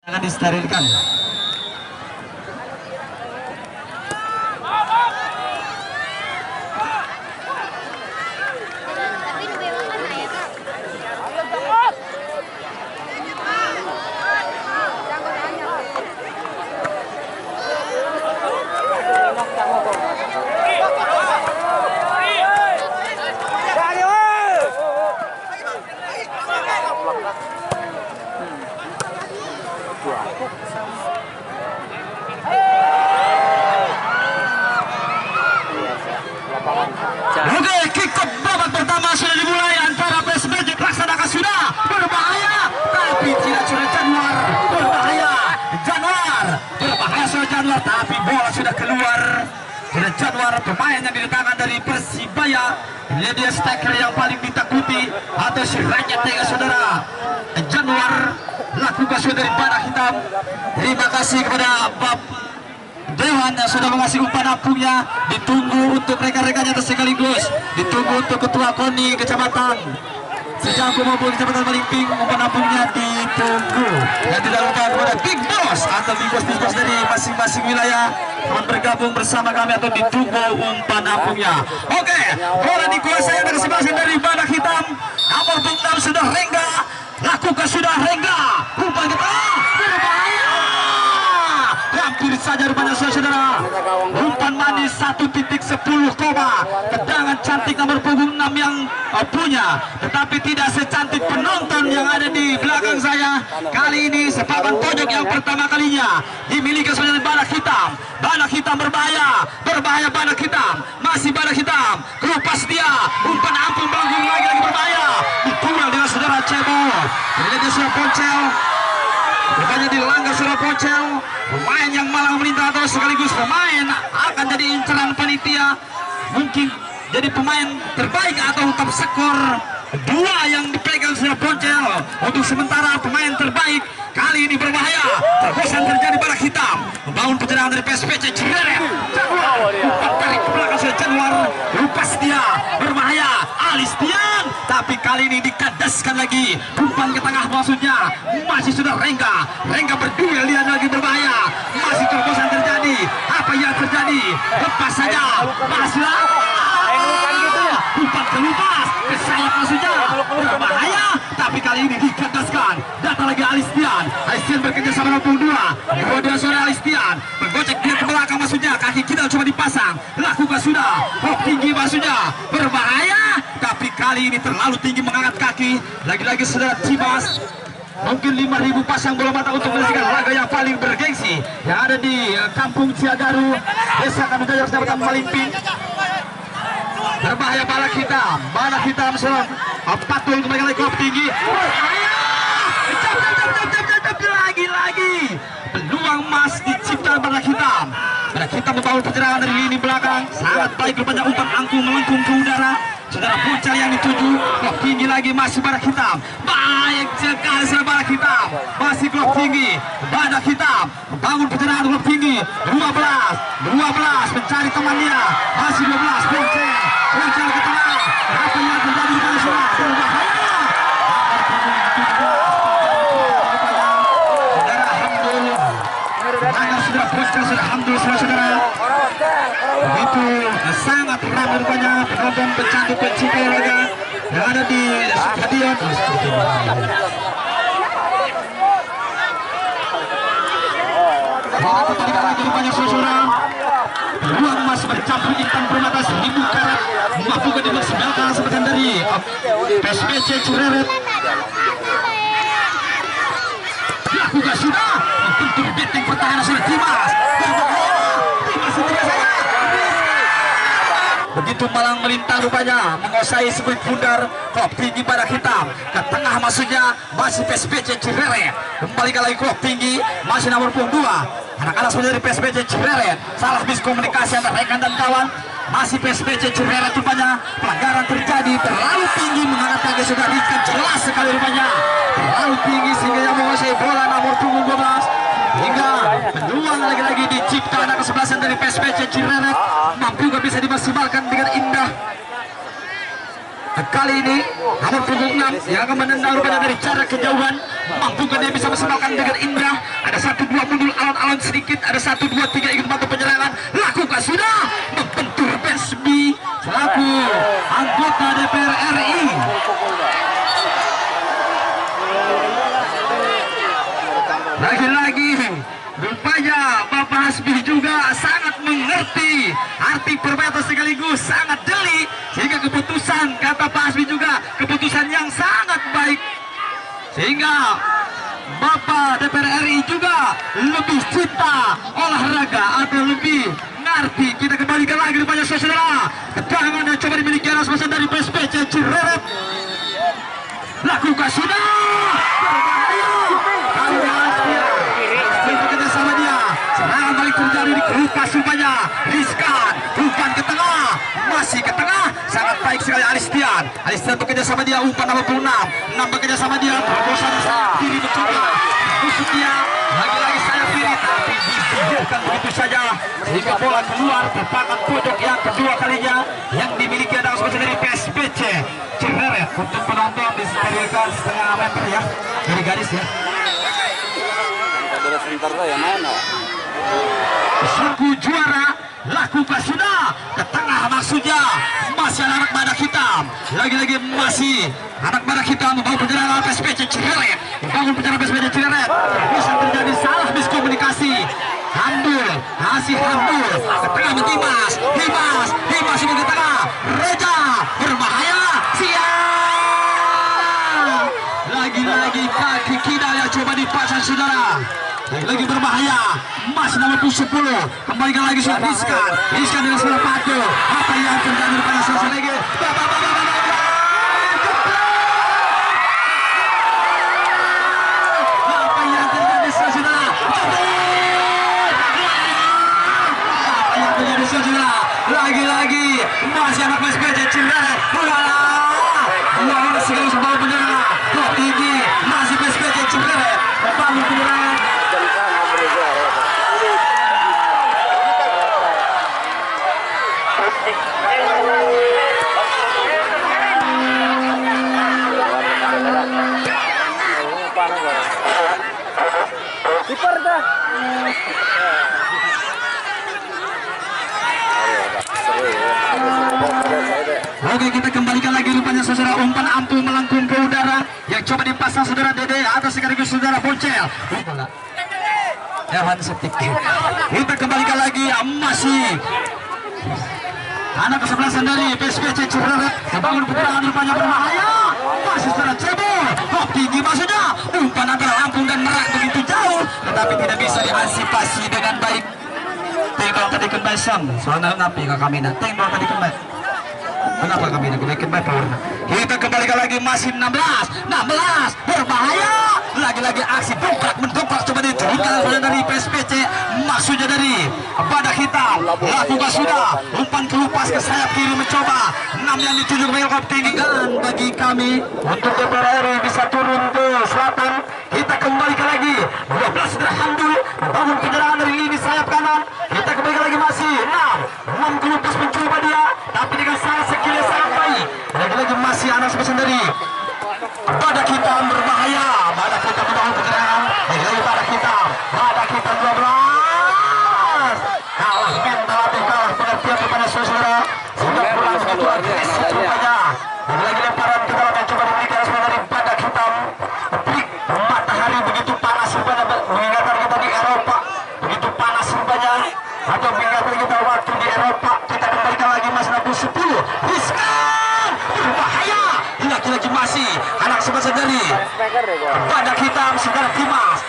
akan disterilkan. Oke, kick off babak pertama sudah dimulai antara PSBJ Laksanakan sudah berbahaya, tapi tidak sudah Januar berbahaya. Berbahaya sudah Januar, tapi bola sudah keluar. Sudah Januar, pemain yang didatangkan dari Persibaya, dia striker yang paling ditakuti atau si Raja Tega saudara. Januar lakukan sudah dari Badak Hitam. Terima kasih kepada Dewan yang sudah mengasih umpan ampungnya. Ditunggu untuk rekan-rekannya sekaligus ditunggu untuk ketua KONI kecamatan Sejangku maupun kecamatan Malingping. Umpan ampungnya ditunggu dan tidak lupa kepada Big Boss atau Big Boss dari masing-masing wilayah yang bergabung bersama kami atau ditunggu umpan ampungnya. Oke, bola dikuasai dari sebelah dari Badak Hitam. Nomor 6 sudah Rengga, lakukan sudah Rengga. Umpan kita berbahaya. Hampir saja rupanya saudara. Umpan manis 1.10 koma. Tendangan cantik nomor punggung 6 yang punya, tetapi tidak secantik penonton yang ada di belakang saya. Kali ini sepapan pojok yang pertama kalinya dimiliki oleh Badak Hitam. Badak Hitam berbahaya Badak Hitam, masih Badak Hitam. Kelupas dia, umpan ampun bangun lagi berbahaya. Dipulang dengan saudara Cebo. Ini dia sudah poncel. Rupanya dilanggar sudah pocel. Pemain yang malang melintang atau sekaligus pemain akan jadi incaran panitia. Mungkin jadi pemain terbaik atau top skor. Dua yang dipegang sudah pocel. Untuk sementara pemain terbaik kali ini berbahaya. Terbosan terjadi Badak Hitam. Membangun penyerangan dari PSPC Cinere. Tarik ke belakang sudah Januar. Lupas dia berbahaya. Alistian, tapi kali ini dikadaskan lagi. Umpan ke tengah maksudnya. Masih sudah Rengga berduel, dia lagi berbahaya. Masih terbosan terjadi. Apa yang terjadi? Lepas saja. Masih umpan kelupas ke sayap maksudnya. Berbahaya, tapi kali ini dikadaskan. Datang lagi Alistian bekerja sama 22. Kemudian sore Alistian menggocek dia ke belakang maksudnya. Kaki kita coba dipasang. Lakukan sudah. Hop tinggi maksudnya. Berbahaya, tapi kali ini terlalu tinggi mengangkat kaki. Lagi-lagi saudara Cimas. Mungkin 5.000 pasang bola mata untuk menyaksikan laga yang paling bergengsi yang ada di Kampung Ciagaru, Desa Kampung Kecamatan Malingping. Berbahaya Badak Hitam serang patung kembali lagi klub tinggi. Lagi peluang emas diciptakan Badak Hitam membangun penyerangan dari lini belakang. Sangat baik rupanya, umpan angkung melengkung ke udara. Saudara puncak yang dituju, klub tinggi lagi masih Badak Hitam. Baik sekali saudara Badak Hitam, masih klub tinggi Badak Hitam membangun penyerangan klub tinggi. 12 mencari temannya, masih 12 puncak ke tengah. Apa yang terjadi di sana semua? Berbahaya. Sudah puncak, sudah alhamdulillah saudara. Begitu sangat ramai rupanya penonton pecandu pencinta olahraga yang ada di stadion. Rupanya saudara, peluang emas bercampur Intan Permata 1000 karat mampu dimaksimalkan sebagian dari PSBC Cinere. Lakukan sudah untuk benteng pertahanan sudah Dimas. Begitu malang melintang rupanya menguasai sebuah pundar klub tinggi Badak Hitam. Ke tengah maksudnya masih PSBC Cinere. Kembali lagi klub tinggi masih nomor 2. Anak-anak sudah dari PSBC Cinere. Salah miskomunikasi antara rekan dan kawan. Masih PSBC Cinere rupanya pelanggaran terjadi, terlalu tinggi mengangkat kaki sudah diikat jelas sekali rupanya. Terlalu tinggi sehingga yang menguasai bola nomor punggung 12. Hingga peluang lagi-lagi diciptakan kesebelasan dari PSBC Cinere. Mampu gak bisa dimaksimalkan dengan indah. Kali ini nomor punggung 6 yang akan menendang rupanya dari jarak kejauhan Mampukah dia bisa maksimalkan dengan Indra? Ada 1-2 mundur alon-alon sedikit, ada 1-2-3 ingin bantu penyerangan. Lakukan sudah membentur Pesbi selaku anggota DPR RI. Lagi-lagi rupanya Bapak Hasbi juga sangat mengerti arti permainan sekaligus sangat jeli, sehingga keputusan kata Pak Hasbi juga keputusan yang sangat baik, sehingga Bapak DPR RI juga lebih cinta olahraga atau lebih ngerti. Kita kembalikan lagi rupanya saudara, ketegangan yang coba dimiliki anak semasa dari PSPC Cireret. Lakukan sudah berbahaya sama dia, serangan balik terjadi di Lukas rupanya riskan, bukan ke tengah, masih ke tengah, sangat baik sekali Alistian bekerja sama dia, umpan 66 bekerja sama dia, terobosan sayap kiri mencoba busuk dia, lagi-lagi sayap kiri tapi dibiarkan begitu saja sehingga bola keluar tepakan pojok yang kedua kalinya yang dimiliki adalah sebagai dari PSBC Cireret. Untuk penonton disterilkan setengah meter ya dari garis ya. Sebentar saya mana? Satu juara lakukan sudah ke tengah, maksudnya masih anak badak hitam, lagi-lagi masih anak badak hitam membawa penyerangan PSPC Cireret, membangun penyerangan PSPC Cireret, bisa terjadi salah miskomunikasi. Hambul ke tengah Dimas ke tengah, Reja berbahaya, siap, lagi-lagi kaki kidal yang coba dipasang saudara. Lagi berbahaya, masih nomor 10, kembalikan lagi sudah Rizkan dengan sudah Paco. Apa yang terjadi pada selesai lagi? Apa yang terjadi saudara? Apa yang terjadi saudara? Lagi-lagi masih anak PSPC Cireret. Masih harus bawa penyerang tinggi, masih PSPC Cireret membangun penyerangan. Oke, kita kembalikan lagi rupanya saudara, umpan ampuh melengkung ke udara yang coba dipasang saudara Dede atas sekaligus saudara Poncel. Evan Setik. Kita kembalikan lagi masih anak kesebelasan dari PSPC Cireret membangun penyerangan rupanya berbahaya, masih saudara cebol tinggi maksudnya, umpan antara Lampung dan Merak begitu jauh tetapi tidak bisa diantisipasi dengan baik. Tengok tadi kembali soalnya napi ke kami tengok tadi kembali. Kenapa kami naikin power? Kita kembalikan lagi masih 16 berbahaya, lagi-lagi aksi mendongkrak coba diteruskan dari PSPC, maksudnya dari badak hitam. Lakukan sudah, umpan kelupas ke sayap kiri mencoba 6 yang dituju ke tinggi dan bagi kami untuk DPR RI bisa turun ke selatan. Kita kembalikan lagi 12 sudah handul membangun penyerangan dari lini sayap kanan. Kita kembalikan lagi masih 6 kelupas mencoba dia tapi dengan sayap skill yang sangat baik. Lagi-lagi masih anak sebesar dari badak hitam berbahaya, badak hitam membangun penyerangan. Lagi-lagi badak hitam 12 kalah mental atau kalah pengertian kepada saudara sudah pulang begitu agresif rupanya. Lagi-lagi lemparan kita akan coba diberikan dari badak hitam. Trik matahari begitu panas rupanya, mengingatkan kita di Eropa begitu panas rupanya, atau mengingatkan kita waktu di Eropa. Kita kembalikan lagi masih 10 riskan berbahaya, lagi-lagi masih anak sebesar dari badak hitam saudara Dimas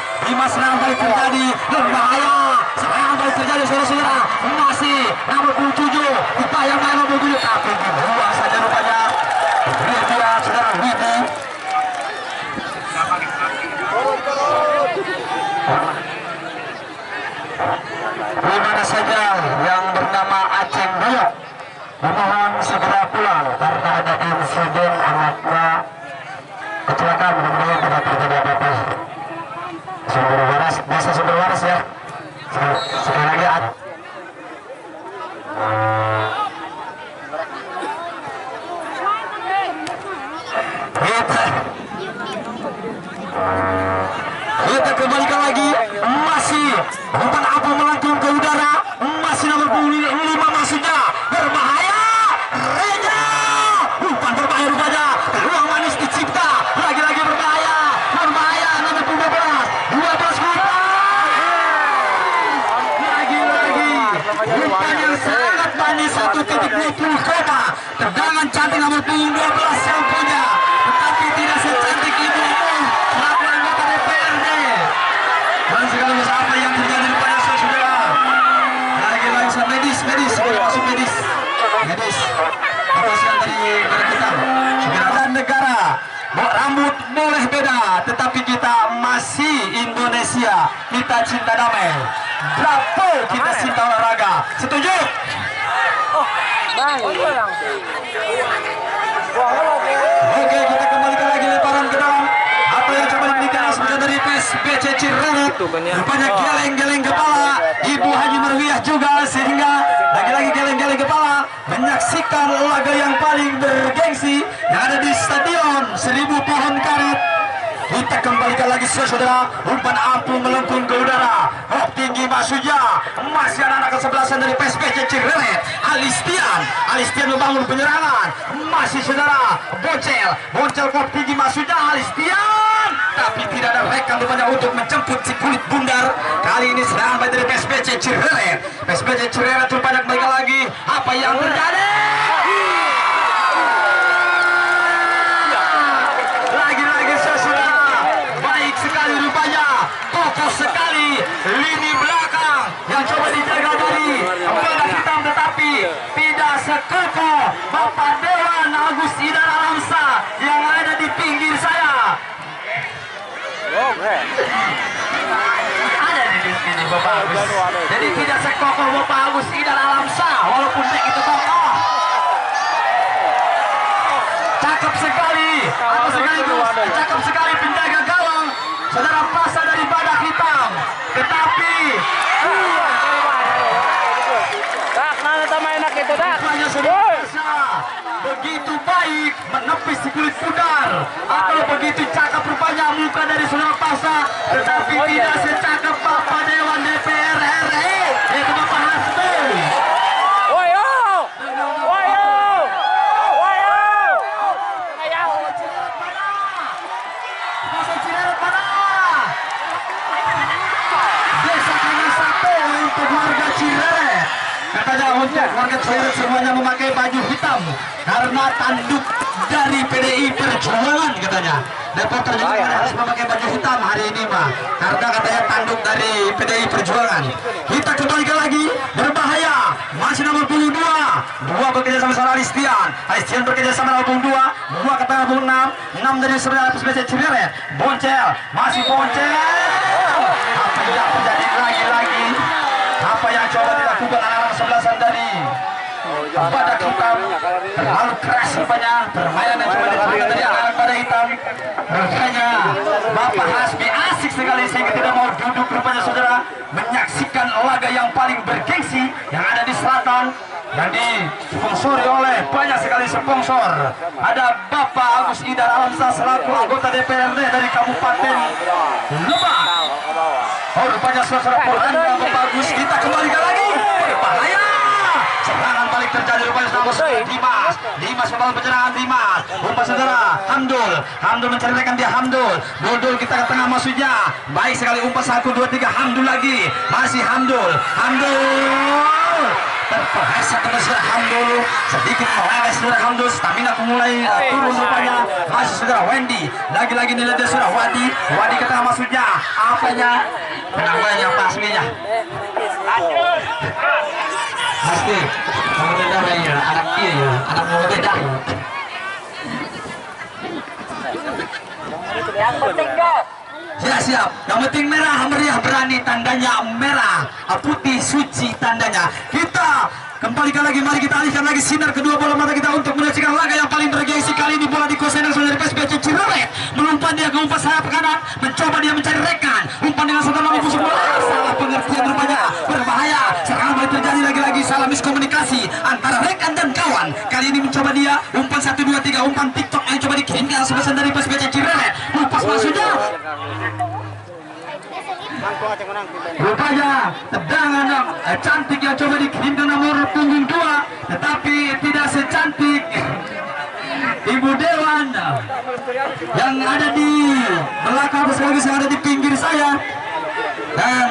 serangan balik terjadi berbahaya, serangan balik terjadi saudara-saudara, masih nomor 27 upaya main nomor 7 tapi dibuang saja rupanya. Dia saudara Widi di mana saja yang bernama Aceng Boyok memohon segera pulang karena ada insiden anaknya kecelakaan, mudah-mudahan tidak terjadi apa-apa. Sumber waras, biasa sumber waras ya. Sekali lagi kita umpan apung melengkung ke udara, masih nomor 5 maksudnya, berbahaya, Reja, umpan berbahaya rupanya, peluang manis dicipta, lagi-lagi berbahaya, nomor 12 lagi-lagi, umpan yang sangat manis 1.20 koma, tendangan cantik nomor punggung 12 yang punya, tetapi tidak secantik itu selaku anggota DPRD. Dan sekaligus apa yang terjadi pada saudara, lagi-lagi medis masuk medis lepaskan dari kita dan negara. Rambut boleh beda, tetapi kita masih Indonesia, kita cinta damai, bravo, kita cinta olahraga. Setuju? Oke, kita kembalikan lagi lemparan ke dalam. Apa yang coba diberikan sebenarnya dari PSBC Cirebon, rupanya geleng-geleng kepala Ibu Haji Marwiyah juga, sehingga lagi-lagi geleng-geleng kepala menyaksikan laga yang paling bergengsi yang ada di Stadion 1000 Pohon Karet. Kita kembalikan lagi saudara, umpan ampuh melengkung ke udara, hop tinggi maksudnya, masih anak-anak kesebelasan dari PSBC Cirebon, Alistian membangun penyerangan, masih saudara, Boncel hop tinggi maksudnya, Alistian, tapi tidak ada rekan rupanya untuk menjemput si kulit bundar. Kali ini serangan baik dari PSBC Cirebon rupanya kembali lagi, apa yang terjadi? Kokoh sekali lini belakang yang coba dijaga dari bola hitam, tetapi tidak sekokoh Bapak Dewan Agus Idar Alamsa yang ada di pinggir saya. Ada di sini Bapak Agus. Jadi tidak sekokoh Bapak Agus Idar Alamsa, walaupun begitu kokoh. Cakep sekali, cakep sekali penjaga gawang saudara pasang dari badak hitam, tetapi rupanya begitu baik menepis si kulit pudar, atau begitu cakep rupanya muka dari saudara Pasa, tetapi tidak secakep Bapak Dewan DPR RI, yaitu Bapak Hasbi. Katanya untuk warga Cirebon semuanya memakai baju hitam karena tanduk dari PDI Perjuangan katanya. Reporter juga harus memakai baju hitam hari ini mah, karena katanya tanduk dari PDI Perjuangan. Kita kembalikan lagi, berbahaya, masih nomor 22 bekerja sama Alistian bekerja sama nomor 2 kata nomor 6 dari saudara PSBC Cirebon, Boncel, masih Boncel. Apa yang terjadi lagi? Apa yang coba dilakukan anak-anak sebelasan dari badak hitam, terlalu keras rupanya permainan yang coba dilakukan dari anak-anak badak hitam. Rupanya Bapak Hasbi asik sekali sehingga tidak mau duduk rupanya saudara, menyaksikan laga yang paling bergengsi yang ada di selatan yang disponsori oleh banyak sekali sponsor. Ada Bapak Agus Idar Alamsa selaku anggota DPRD dari Kabupaten Lebak. Oh, rupanya suasana pertandingan Bapak Agus. Kita kembalikan lagi, berbahaya, serangan balik terjadi rupanya nomor Dimas membangun penyerangan. Umpan saudara Hamdul mencari rekan dia, Hamdul kita ke tengah maksudnya, baik sekali umpan 1, 2, 3, Hamdul lagi, masih Hamdul terpeleset terus Hamdul, sedikit meleleh sudah Hamdul, stamina mulai turun rupanya. Masih saudara Wendy, lagi-lagi nilai dia sudah Wadi ke tengah maksudnya, apanya penampilannya pasminya pasti kamu tidak ya anak dia ya, anak mau beda siap, yang penting merah meriah berani, tandanya merah, putih suci tandanya. Kita kembalikan lagi, mari kita alihkan lagi sinar kedua bola mata kita untuk menyaksikan laga yang paling bergengsi. Kali ini bola dikuasai dari PSBC Cirebon, melumpat dia ke umpan sayap kanan, mencoba dia mencari rekan, umpan dengan saudara nomor 10, salah pengertian rupanya, berbahaya, serangan balik terjadi lagi-lagi, salah miskomunikasi antara rekan dan kawan. Kali ini mencoba dia umpan 1, 2, 3, umpan TikTok yang coba dikirimkan sebesar dari PSBC Cirebon, lepas maksudnya Rupanya tendangan cantik yang coba dikirim ke nomor punggung 2, tetapi tidak secantik Ibu Dewan yang ada di belakang sekaligus yang ada di pinggir saya. Dan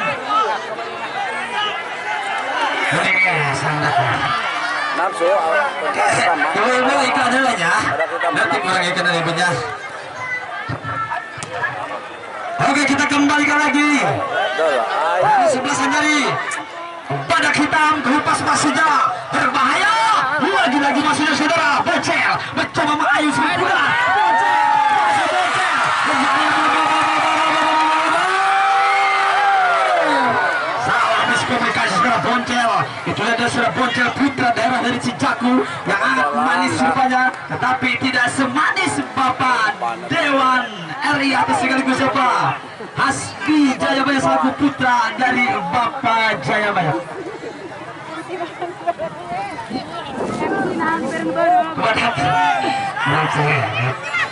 ibu ikan dulu ya, nanti kurang ikan dari ibunya. Oke, kita kembalikan lagi di sebelah sendiri. Badak hitam kelupas masuknya berbahaya. Lagi-lagi masuknya saudara. Bocel mencoba mengayuh si kuda. Salah miskomunikasi saudara Boncel. Itu ada saudara Boncel, putra daerah dari Cijaku yang amat manis rupanya, tetapi tidak semanis Bapak Dewan RI atau sekaligus apa Hasbi Jayabaya selaku putra dari Bapak Jayabaya.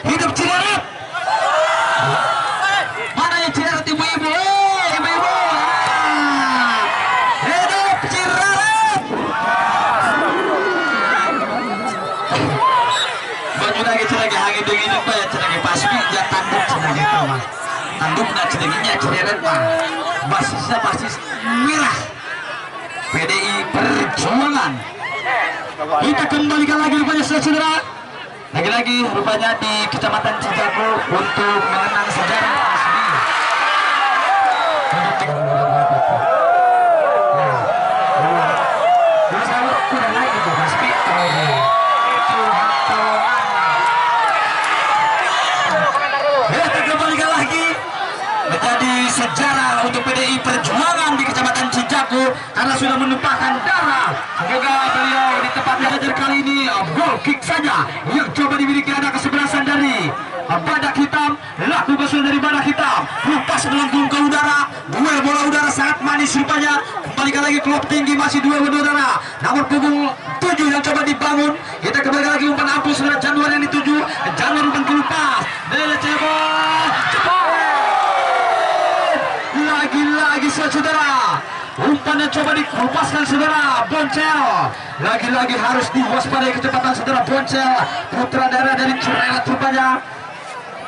Hidup Cirebon. Mana yang Cirebon ibu-ibu? Ibu-ibu. Hidup Cirebon. Baju lagi angin dingin apa ya cenagi pasmi ya tanduk cenagi mah. Tanduk na cenaginya Cirebon mah. Basisnya basis merah. PDI Perjuangan. Kita kembalikan lagi rupanya saudara. Lagi-lagi rupanya di Kecamatan Cijago untuk mengenang sejarah Pasmi. Jadi saya udah naik itu Pasmi. Kita kembalikan lagi menjadi sejarah untuk PDI Perjuangan di Kecamatan Cijago karena sudah menumpahkan darah. Semoga beliau di tempatnya hadir kali ini goal kick saja yang coba dimiliki anak kesebelasan dari Badak Hitam. Laku besar dari Badak Hitam lepas melengkung ke udara. Duel bola udara sangat manis rupanya. Kembalikan lagi klub tinggi masih duel udara. Nomor punggung 7 yang coba dibangun. Kita kembalikan lagi umpan ampuh saudara Januar yang dituju. Januar umpan kelupas dari Cebol. Lagi-lagi saudara, umpan yang coba dikelupaskan saudara Boncel. Lagi-lagi harus diwaspadai kecepatan saudara Boncel, putra daerah dari Cirelat rupanya.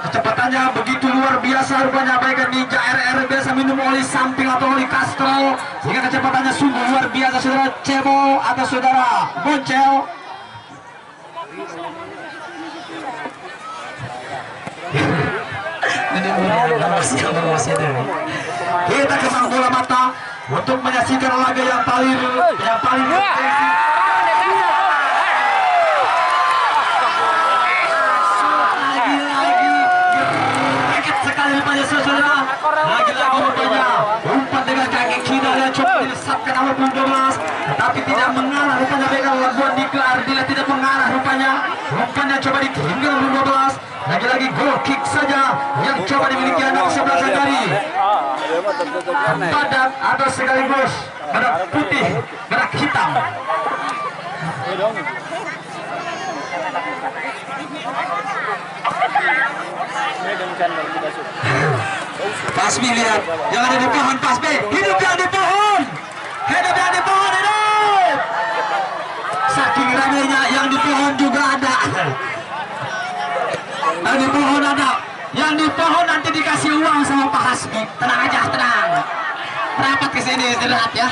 Kecepatannya begitu luar biasa rupanya, baik ninja RR biasa minum oli samping atau oli Castro, sehingga kecepatannya sungguh luar biasa saudara Cebo atau saudara Boncel. Kita kesang bola mata untuk menyaksikan laga yang paling lagi-lagi sakit sekali rupanya saudara. Lagi-lagi rupanya umpan dengan kaki kiri yang coba disesatkan awal 12, tetapi tidak mengarah rupanya Bekal Labuan Diklar. Bila tidak mengarah rupanya umpannya coba dikirimkan 12. Lagi-lagi goal kick saja yang coba dimiliki anak sebelah dari Badak atau sekaligus Badak putih, Badak hitam. Pasmi lihat yang ada di pohon Pasmi. Hidup yang di pohon. Hidup yang di pohon, hidup. Saking ramainya yang di pohon juga ada. Yang di pohon ada. Yang di pohon nanti dikasih uang sama Pak Hasbi. Tenang aja, tenang. Rapat ke sini istirahat ya.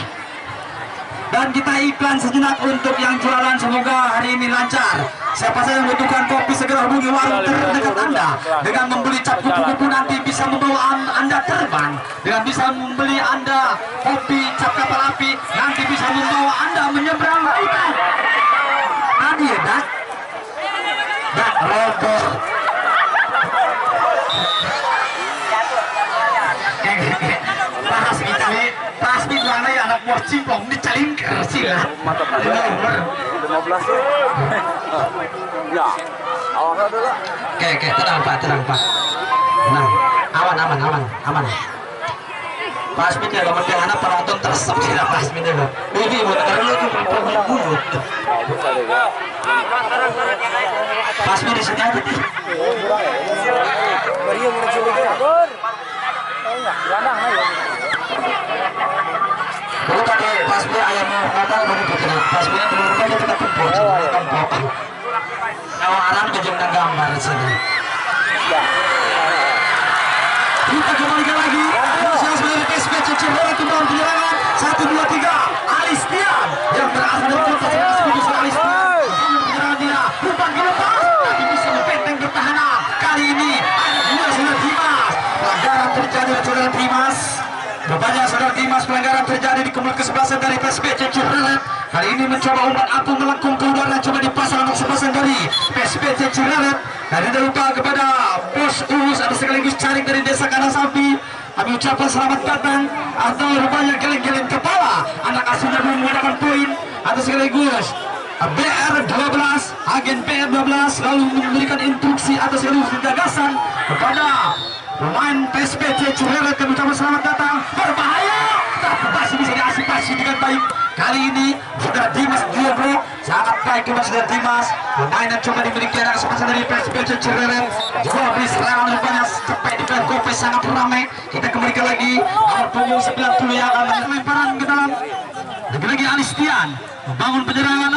Dan kita iklan sejenak untuk yang jualan, semoga hari ini lancar. Siapa saja yang membutuhkan kopi segera hubungi warung terdekat Anda. Dengan membeli cap kupu-kupu nanti bisa membawa Anda terbang. Dengan bisa membeli Anda kopi cap kapal api nanti bisa membawa Anda menyeberang lautan. Tadi ya, Dak? Dak, roboh. Pasti mana ya anak buah cingkong dicaling kersilah. Mantap aja. 15 ya. Awalnya dulu. Oke, tenang Pak. Tenang. Aman. Pasmi kalau mendengar anak penonton tersep sih Pasmi dulu. Ini buat dulu tuh mulut. Pasmi di sini aja. Mario mau cilik ya. Tahu enggak? Gelandang aja. kadang mau bergerak pas punya belum banyak kita kumpul nawaran kejadian gambar sini kita kembalikan lagi Sosial sebagai PSPC Cirebon kembali penyerangan 1, 2, 3 Alistian yang berasal dari kota Kudus Alistian penyerangan dia umpan ke depan tapi bisa membenteng pertahanan kali ini ada dua saudara Dimas pelanggaran terjadi dari saudara Dimas rupanya saudara Dimas pelanggaran terjadi di kemudian kesebelasan dari PSPC Cirebon kali ini mencoba umpan apung melengkung ke udara coba dipasang untuk sebelasan dari PSPC Cirebon dan tidak lupa kepada Bos Uus ada sekaligus caring dari desa Kanasapi kami ucapkan selamat datang atau rupanya geleng-geleng kepala anak asuhnya belum menggunakan poin atau sekaligus BR12 agen BR12 lalu memberikan instruksi atau sekaligus gagasan kepada pemain PSPC Cirebon kami ucapkan selamat datang berbahaya tapi masih bisa diantisipasi dengan baik kali ini saudara Dimas Diego sangat baik kepada saudara Dimas pemain yang coba dimiliki anak kesempatan dari PSPC Cirebon juga beri serangan rupanya sampai di Kope sangat ramai kita kembalikan lagi nomor punggung 90 yang akan lemparan ke dalam lagi Alistian membangun penyerangan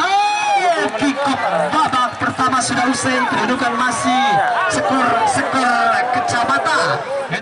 kick off babak pertama sudah usai kedudukan masih skor kecamatan